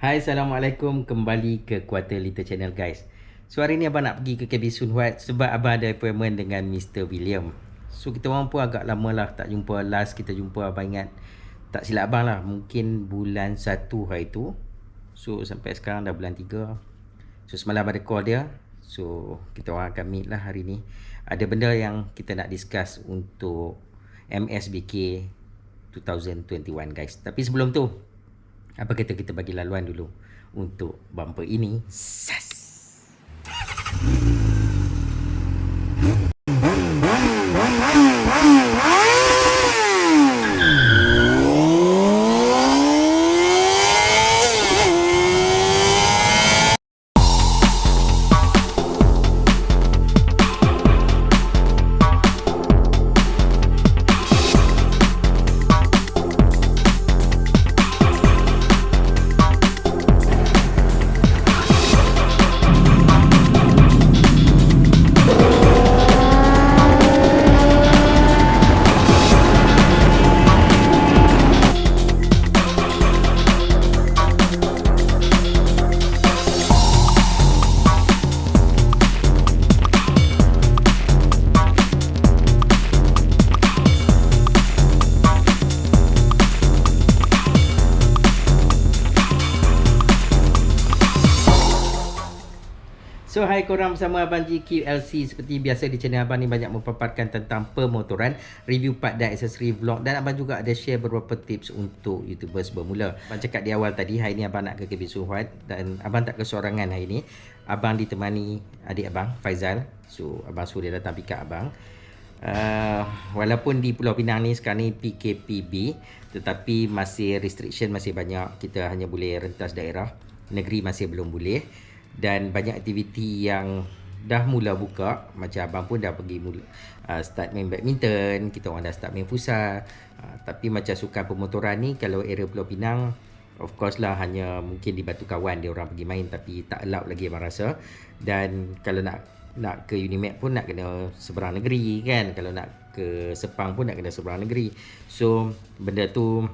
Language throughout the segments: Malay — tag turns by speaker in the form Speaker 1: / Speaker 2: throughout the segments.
Speaker 1: Hai, Assalamualaikum. Kembali ke Quarter Little Channel, guys. So, hari ni abang nak pergi ke KB Sun Huat sebab abang ada appointment dengan Mr. William. So, kita orang pun agak lama lah tak jumpa. Last kita jumpa, abang ingat, tak silap abang lah, mungkin bulan 1 hari tu. So, sampai sekarang dah bulan 3. So, semalam ada call dia. So, kita orang akan meet lah hari ni. Ada benda yang kita nak discuss untuk MSBK 2021, guys. Tapi sebelum tu, apa kata kita bagi laluan dulu untuk bumper ini. Sas. So, hai korang, bersama Abang GQLC. Seperti biasa di channel Abang ni banyak mempaparkan tentang pemotoran, review part dan aksesori vlog, dan Abang juga ada share beberapa tips untuk YouTubers bermula. Abang cakap di awal tadi, hari ni Abang nak ke KB Sun Huat dan Abang tak kesorangan hari ni. Abang ditemani adik Abang, Faizal. So, Abang suruh dia datang pick up Abang. Walaupun di Pulau Pinang ni sekarang ni PKPB, tetapi masih restriction masih banyak. Kita hanya boleh rentas daerah, negeri masih belum boleh. Dan banyak aktiviti yang dah mula buka. Macam abang pun dah pergi start main badminton, kita orang dah start main futsal. Tapi macam sukan pemotoran ni, kalau area Pulau Pinang, of course lah hanya mungkin di Batu Kawan dia orang pergi main, tapi tak allowed lagi abang rasa. Dan kalau nak ke Unimed pun nak kena seberang negeri kan. Kalau nak ke Sepang pun nak kena seberang negeri. So benda tu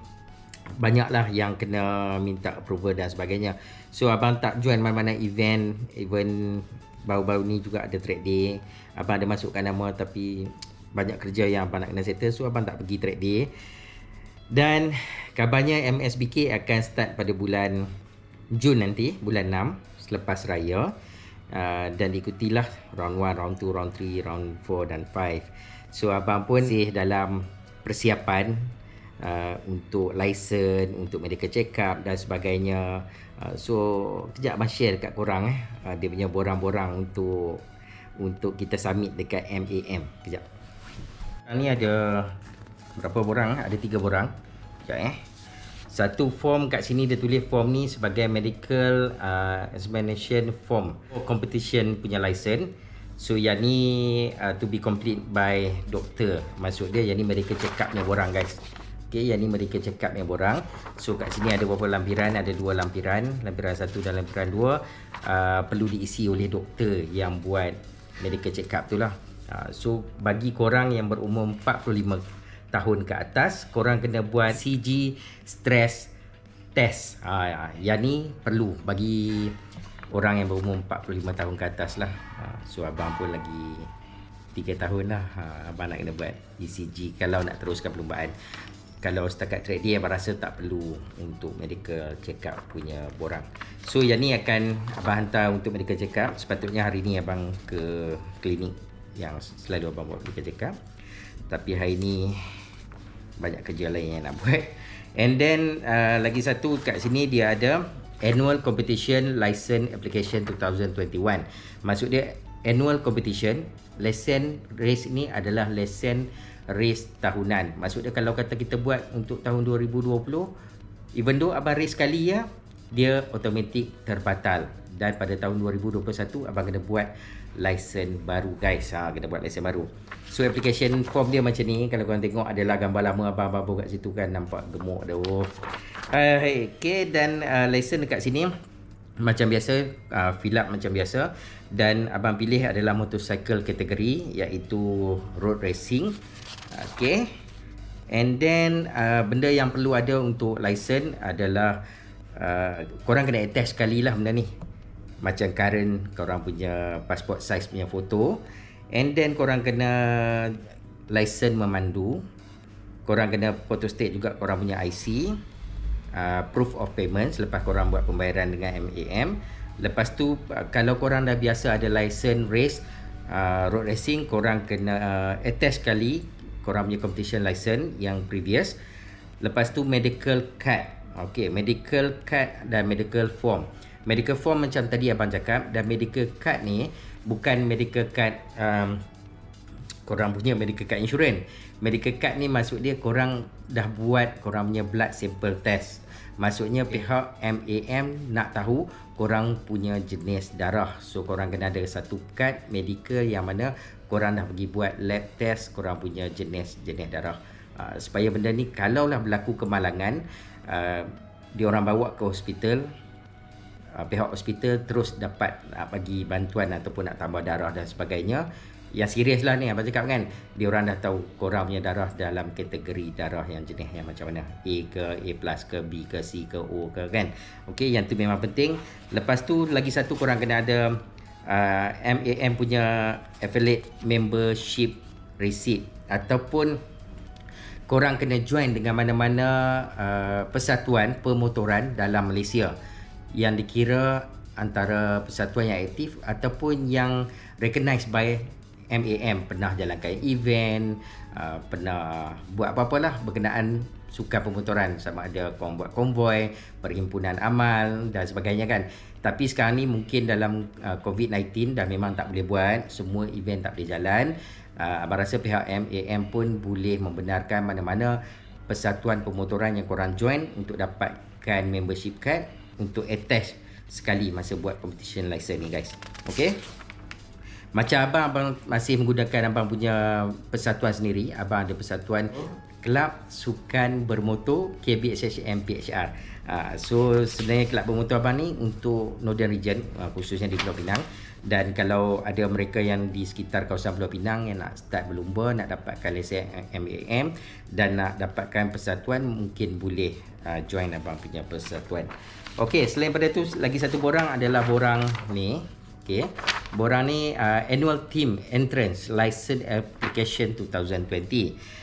Speaker 1: banyaklah yang kena minta approval dan sebagainya. So abang tak join mana-mana event. Even baru-baru ni juga ada track day, abang ada masukkan nama, tapi banyak kerja yang abang nak kena settle. So abang tak pergi track day. Dan kabarnya MSBK akan start pada bulan Jun nanti, bulan 6 selepas raya. Dan diikutilah round 1, round 2, round 3, round 4 dan 5. So abang pun masih dalam persiapan untuk lesen, untuk medical check up dan sebagainya. So kejap abang share dekat korang dia punya borang-borang untuk kita submit dekat MAM. Kejap. Ni ada berapa borang? Ada 3 borang. Kejap Satu form kat sini dia tulis form ni sebagai medical examination form competition punya license. So yang ni to be complete by doktor. Maksud dia yang ni medical check up ni borang, guys. Okay, yang ni medical check up yang borang. So kat sini ada beberapa lampiran, ada 2 lampiran, lampiran 1 dan lampiran 2 perlu diisi oleh doktor yang buat medical check up tu lah. So bagi korang yang berumur 45 tahun ke atas, korang kena buat CG stress test. Yang ni perlu bagi orang yang berumur 45 tahun ke atas lah. So abang pun lagi 3 tahun lah. Abang nak kena buat ECG kalau nak teruskan perlumbaan. Kalau setakat track day, abang rasa tak perlu untuk medical check up punya borang. So yang ni akan abang hantar untuk medical check up. Sepatutnya hari ni abang ke klinik yang selalu abang buat medical check up, tapi hari ni banyak kerja lain yang nak buat. And then lagi satu kat sini dia ada Annual Competition License Application 2021. Maksud dia annual competition, lesen race ni adalah lesen race tahunan. Maksud dia kalau kata kita buat untuk tahun 2020, even though abang race sekali dia automatik terbatal. Dan pada tahun 2021 abang kena buat lesen baru, guys. Kena buat lesen baru. So application form dia macam ni. Kalau korang tengok adalah gambar lama abang-abang kat situ kan, nampak gemuk dah. Okay, dan lesen dekat sini macam biasa, fill up macam biasa. Dan abang pilih adalah motorcycle kategori, iaitu road racing. Okay. And then benda yang perlu ada untuk lesen adalah korang kena attach sekali lah benda ni. Macam current korang punya passport size punya foto. And then korang kena license memandu. Korang kena photo state juga korang punya IC. Proof of payment selepas korang buat pembayaran dengan MAM. Lepas tu kalau korang dah biasa ada license race, road racing, korang kena attach sekali korang punya competition license yang previous. Lepas tu medical card. Okay, medical card dan medical form. Medical form macam tadi abang cakap, dan medical card ni bukan medical card korang punya medical card insurance. Medical card ni maksud dia korang dah buat korang punya blood sample test. Maksudnya pihak MAM nak tahu korang punya jenis darah. So korang kena ada satu kad medical yang mana korang dah pergi buat lab test korang punya jenis darah. Supaya benda ni kalaulah berlaku kemalangan, diorang bawa ke hospital, pihak hospital terus dapat bagi bantuan ataupun nak tambah darah dan sebagainya. Yang serius lah ni abang cakap kan, diorang dah tahu korang punya darah dalam kategori darah yang jenis yang macam mana, A ke, A plus ke, B ke, C ke, O ke kan. Okey, yang tu memang penting. Lepas tu lagi satu, korang kena ada MAM punya affiliate membership receipt, ataupun korang kena join dengan mana-mana persatuan pemotoran dalam Malaysia yang dikira antara persatuan yang aktif ataupun yang recognised by MAM, pernah jalankan event, pernah buat apa-apalah berkenaan sukan pemotoran, sama ada korang buat konvoi, perhimpunan amal dan sebagainya kan. Tapi sekarang ni mungkin dalam COVID-19 dah memang tak boleh buat, semua event tak boleh jalan. Abang rasa pihak MAM pun boleh membenarkan mana-mana persatuan pemotoran yang korang join untuk dapatkan membership card untuk attach sekali masa buat competition license ni guys. Okay, macam abang masih menggunakan abang punya persatuan sendiri. Abang ada persatuan Kelab Sukan Bermotor KBSHM PHR. So sebenarnya kelab bermotor abang ni untuk Northern Region, khususnya di Pulau Pinang. Dan kalau ada mereka yang di sekitar kawasan Pulau Pinang yang nak start berlumba, nak dapatkan lesen MAM dan nak dapatkan persatuan, mungkin boleh join abang punya persatuan. Okey, selain pada tu lagi satu borang adalah borang ni. Okey, borang ni Annual Team Entrance License Application 2020.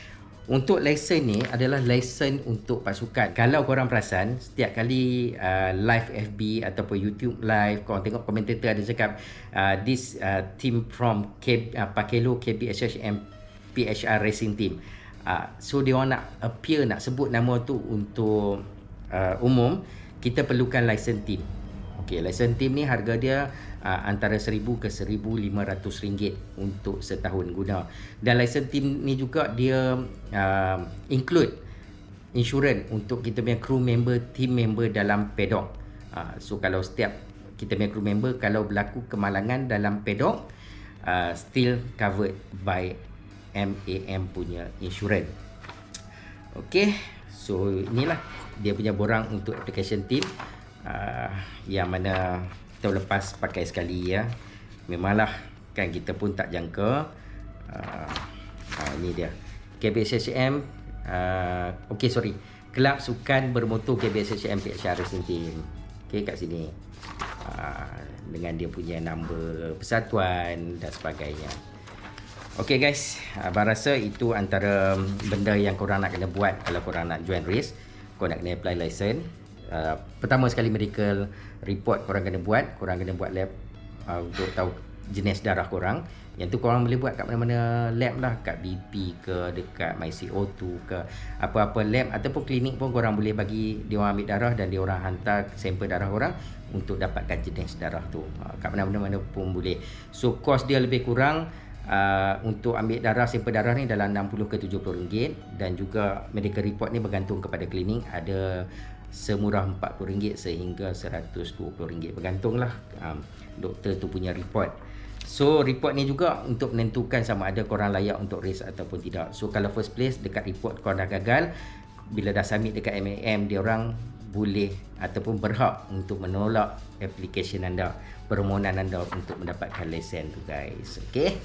Speaker 1: Untuk lesen ni adalah lesen untuk pasukan. Kalau korang perasan, setiap kali live FB ataupun YouTube live, korang tengok komentator ada cakap this team from Pakelo KBSHM PHR Racing Team. So dia orang nak appear, nak sebut nama tu untuk umum, kita perlukan lesen team. Okey, lesen team ni harga dia antara RM1,000 ke RM1,500 untuk setahun guna. Dan lesen team ni juga dia include insurans untuk kita punya crew member, team member dalam paddock. So kalau setiap kita punya crew member kalau berlaku kemalangan dalam paddock, still covered by MAM punya insurans. Okey, so inilah dia punya borang untuk application team. Yang mana tahun lepas pakai sekali ya. Memanglah kan kita pun tak jangka. Ini dia KBSHM Kelab Sukan Bermotor KBSHM PHR Racing Team. Okey, kat sini dengan dia punya nombor persatuan dan sebagainya. Okey guys, abang rasa itu antara benda yang korang nak kena buat kalau korang nak join race. Korang nak kena apply license. Pertama sekali medical report korang kena buat. Korang kena buat lab untuk tahu jenis darah korang. Yang tu korang boleh buat kat mana-mana lab lah, kat BP ke, dekat MyCO2 ke, apa-apa lab ataupun klinik pun korang boleh bagi dia orang ambil darah dan dia orang hantar sampel darah korang untuk dapatkan jenis darah tu. Kat mana-mana pun boleh. So kos dia lebih kurang untuk ambil darah, sampel darah ni dalam RM60 ke RM70, dan juga medical report ni bergantung kepada klinik, ada semurah RM40 sehingga RM120, bergantunglah doktor tu punya report. So report ni juga untuk menentukan sama ada korang layak untuk race ataupun tidak. So kalau first place dekat report korang dah gagal, bila dah submit dekat MAM, dia orang boleh ataupun berhak untuk menolak application anda, permohonan anda untuk mendapatkan lesen tu guys. Okey,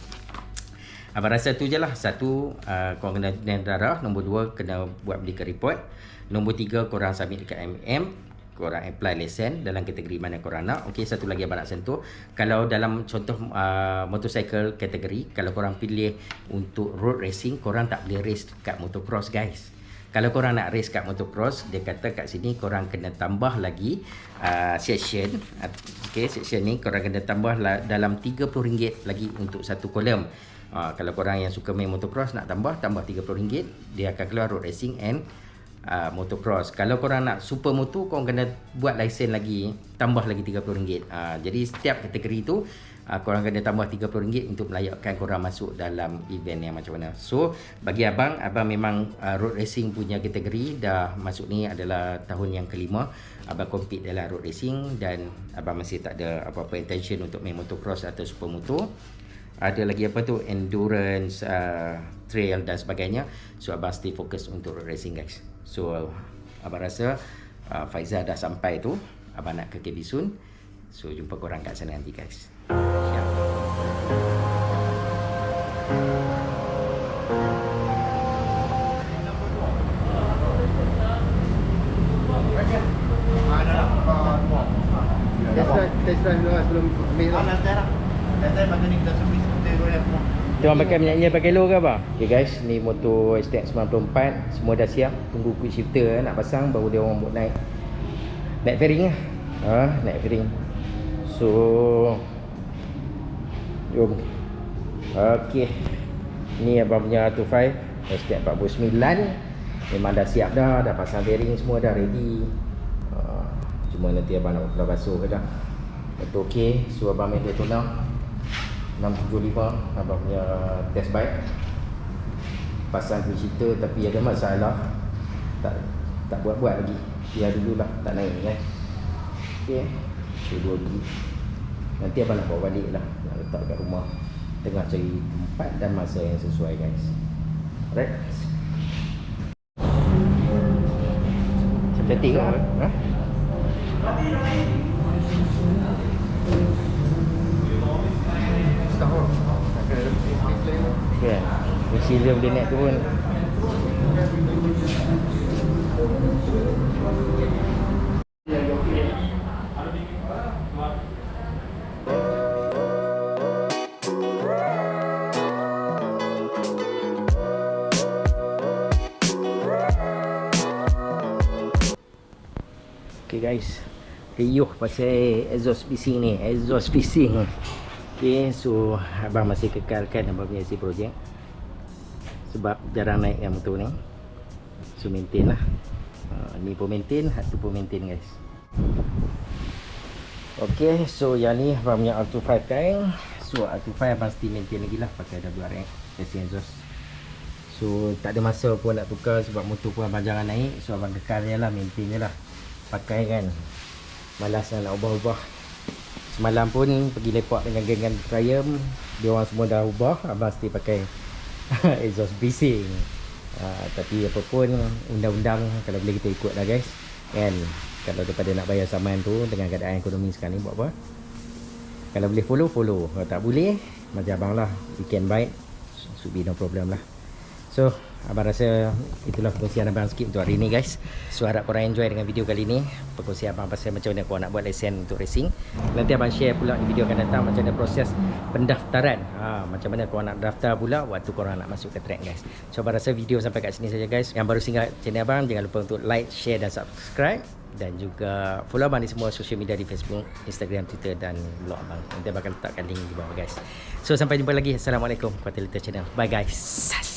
Speaker 1: abang rasa tu je lah. Satu, korang kena darah. Nombor dua, kena buat medical report. Nombor tiga, korang submit dekat MAM. korang apply lesen dalam kategori mana korang nak. Okey, satu lagi abang nak sentuh, kalau dalam contoh motorcycle kategori, kalau korang pilih untuk road racing, korang tak boleh race kat motocross guys. Kalau korang nak race kat motocross, dia kata kat sini korang kena tambah lagi section. Okey, section ni korang kena tambah dalam RM30 lagi untuk satu kolom. Kalau korang yang suka main motocross nak tambah RM30, dia akan keluar road racing and motocross. Kalau korang nak super moto, korang kena buat lesen lagi, tambah lagi RM30. Jadi setiap kategori tu korang kena tambah RM30 untuk melayakkan korang masuk dalam event yang macam mana. So bagi abang memang road racing punya kategori dah masuk ni adalah tahun yang kelima abang compete dalam road racing, dan abang masih tak ada apa-apa intention untuk main motocross atau super moto. Ada lagi apa tu, endurance, trail dan sebagainya. So abang stay fokus untuk road racing guys. So abang rasa Faizal dah sampai tu, abang nak ke KB soon. So jumpa korang kat sana nanti guys. Siap.
Speaker 2: Test drive dulu sebelum ambil tu. Nanti macam ni kita servis hotel royal semua.
Speaker 1: Tuan pakai minyak pakai low ke apa? Okay guys, ni motor STX 94, semua dah siap. Tunggu quick shifter nak pasang, baru dia orang buat naik fairing lah. Naik fairing. So jom. Okay, ni abang punya 25 STX 49. Memang dah siap dah pasang fairing semua dah ready. Cuma nanti abang nak keluar basuh ke dah. Betul okey. So abang main Daytona 675, abang punya test bike. Pasang quick shifter tapi ada masalah. Tak buat lagi. Biar dululah, tak naik kan. Okey. So 2 gig. Nanti abang nak bawa balik lah, nak letak kat rumah. Tengah cari tempat dan masa yang sesuai guys. Alright. Cantik lah. Okay, kursi dia boleh naik turun. Okay guys, riuh pasal exhaust pising ni, exhaust pising. Okay, so abang masih kekalkan abang punya si projek sebab jarang naik yang motor ni. So maintain lah. Ni pun maintain, tu pun maintain guys. Okay, so yang ni abang punya R25 kan. So R25 abang mesti maintain lagi lah pakai WRX casing exhaust. So tak ada masa pun nak tukar sebab motor pun abang jarang naik. So abang kekal je lah, maintain je lah, pakai kan. Malas nak ubah-ubah. Semalam pun pergi lepak dengan geng Triumph, dia orang semua dah ubah, abang mesti pakai exhaust bising. Tapi apa pun undang-undang kalau boleh kita ikut lah guys kan. Kalau daripada nak bayar saman tu dengan keadaan ekonomi sekarang ni, buat apa? Kalau boleh follow. Kalau tak boleh, macam abang lah, weekend bike should be no problem lah. So abang rasa itulah perkongsian abang sikit untuk hari ni guys. So harap korang enjoy dengan video kali ni, perkongsian abang pasal macam mana korang nak buat lesen untuk racing. Nanti abang share pula di video akan datang macam mana proses pendaftaran, macam mana korang nak daftar pula waktu korang nak masuk ke track guys. So abang rasa video sampai kat sini saja guys. Yang baru singgah channel abang, jangan lupa untuk like, share dan subscribe, dan juga follow abang di semua social media, di Facebook, Instagram, Twitter dan blog abang. Nanti abang akan letakkan link di bawah guys. So sampai jumpa lagi. Assalamualaikum. Kuatir Little Channel. Bye guys.